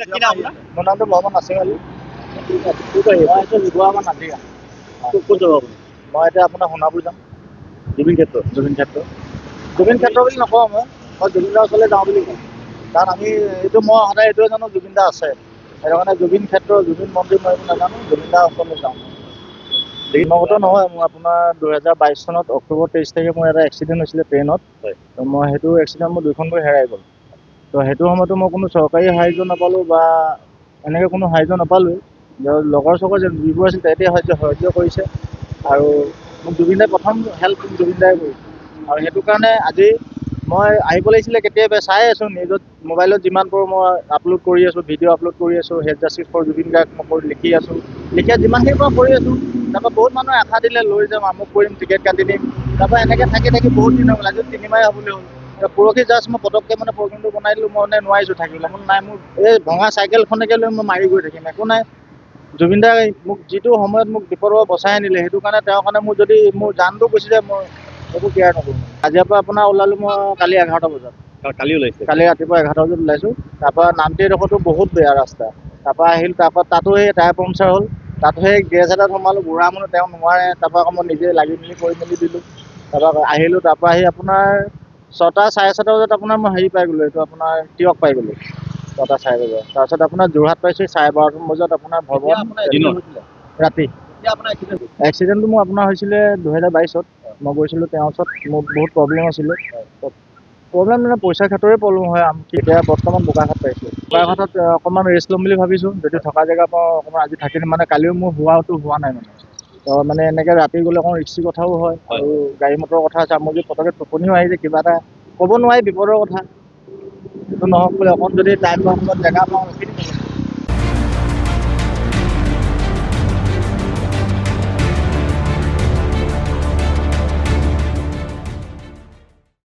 কি নাম আপোনাৰ? মোৰ নামটো মহম্মদ নাছিম আলী। ক'ত আহিব? মই এতিয়া যোৱাবাৰ নাজিৰা। ক'ত যাব আপুনি? মই এতিয়া আপোনাৰ সোণাপুৰ যাম। জুবিন ক্ষেত্ৰ। জুবিন ক্ষেত্ৰ বুলি নকওঁ, মই জুবিন দাৰ ওচৰলৈ যাওঁ বুলি কওঁ। কাৰণ আমি মই সদায় এইটোৱে জানো জুবিন দা আছে। সেইটো কাৰণে জুবিন ক্ষেত্ৰ, জুবিন মন্দিৰ মই এইবোৰ নাজানো, জুবিন দাৰ ওচৰলৈ যাওঁ। নগত নহয়, মোৰ আপোনাৰ 2022 চনত অক্টোবৰ 23 তাৰিখে মোৰ এটা এক্সিডেণ্ট হৈছিলে ট্ৰেইনত। হয়। তো মই সেইটো এক্সিডেণ্ট মোৰ দুইখন ভৰি হেৰাই গ'ল। তো সেইটো সময়তো মই কোনো চৰকাৰী সাহাৰ্য নাপালোঁ বা এনেকৈ কোনো সাহাৰ্য নাপালোঁ। লগৰ যিবোৰ আছিল তেহেঁতি সাহাৰ্য কৰিছে। আৰু মোক জুবিন দাই প্ৰথম হেল্প জুবিন দাই কৰিছে। আৰু সেইটো কাৰণে আজি মই আহিব লাগিছিলে কেতিয়াবা চাই আছোঁ নিউজত, মোবাইলত যিমান পাৰোঁ মই আপলোড কৰি আছোঁ, ভিডিঅ' আপলোড কৰি আছোঁ, হেড জাষ্টিছ ফৰ জুবিন গাৰ্গ মই লিখি আছোঁ। যিমানখিনি পৰা কৰি আছোঁ। তাৰপৰা বহুত মানুহে আশা দিলে লৈ যাম, আমুক কৰিম, টিকেট কাটি দিম। তাৰপৰা এনেকৈ থাকি বহুত দিন হ'ল, আজি 3 মাহে হ'বলৈ হ'ল। পৰহি জাষ্ট মই পটককৈ প্ৰগ্ৰেমটো বনাই দিলোঁ, মই নোৱাৰিছোঁ থাকিবলৈ। নাই মোৰ এই ভঙা চাইকেলখনকে লৈ মই মাৰি গৈ থাকিম, একো নাই। জুবিন দাই মোক যিটো সময়ত মোক বিপদৰ পৰা বচাই আনিলে, সেইটো কাৰণে তেওঁৰ কাৰণে মোৰ জানটো গুচি যায়, মই একো কেয়াৰ নকৰোঁ। আজিৰ পৰা আপোনাৰ ওলালোঁ মই কালি 11টা বজাত। কালি ওলাইছে? কালি ৰাতিপুৱা 11টা বজাত ওলাইছোঁ। তাৰপৰা নামতি এডোখৰতো বহুত বেয়া ৰাস্তা। তাৰপৰা আহিলোঁ, তাতো সেই টায়াৰ পামচাৰ হ'ল। তাতো সেই গেৰেজ এটাত সোমালোঁ, বুঢ়া মানুহ তেওঁ নোৱাৰে। তাৰপৰা আকৌ মই নিজে লাগি মেলি কৰি মেলি দিলোঁ। তাৰপৰা আহিলোঁ, তাৰপৰা আহি আপোনাৰ 6টা, 6:30 বজাত আপোনাৰ মই হেৰি পাই গ'লোঁ, এইটো আপোনাৰ তিয়ক পাই গ'লোঁ। 6টা 6:30 বজাত। তাৰপিছত আপোনাৰ যোৰহাট পাইছোঁ 12:30 বজাত আপোনাৰ ভৱন ৰাতি। এক্সিডেণ্টটো মোৰ আপোনাৰ হৈছিলে 2022-ত। মই গৈছিলোঁ তেওঁৰ ওচৰত, মোৰ বহুত প্ৰব্লেম আছিলে। প্ৰব্লেম মানে পইচাৰ ক্ষেত্ৰতে প্ৰব্লেম হয়। এতিয়া বৰ্তমান বোকাখাত পাইছোঁ। বোকাখাতত অকণমান ৰেষ্ট ল'ম বুলি ভাবিছোঁ। যদি থকা জেগা পাওঁ অকণমান আজি থাকিম, মানে কালিও মোৰ হোৱা নাই মানে। তো মানে এনেকৈ ৰাতি গ'লে অকণ ৰিস্কি কথাও হয়। আৰু গাড়ী মটৰৰ কথা আছে। মোৰ যদি পটককৈ টোপনিও আহি যায়, কিবা এটা ক'ব নোৱাৰি বিপদৰ কথা। সেইটো নহওক বোলে, অকণ যদি টাইম পাওঁ, জেগা পাওঁ, ৰখি দিম।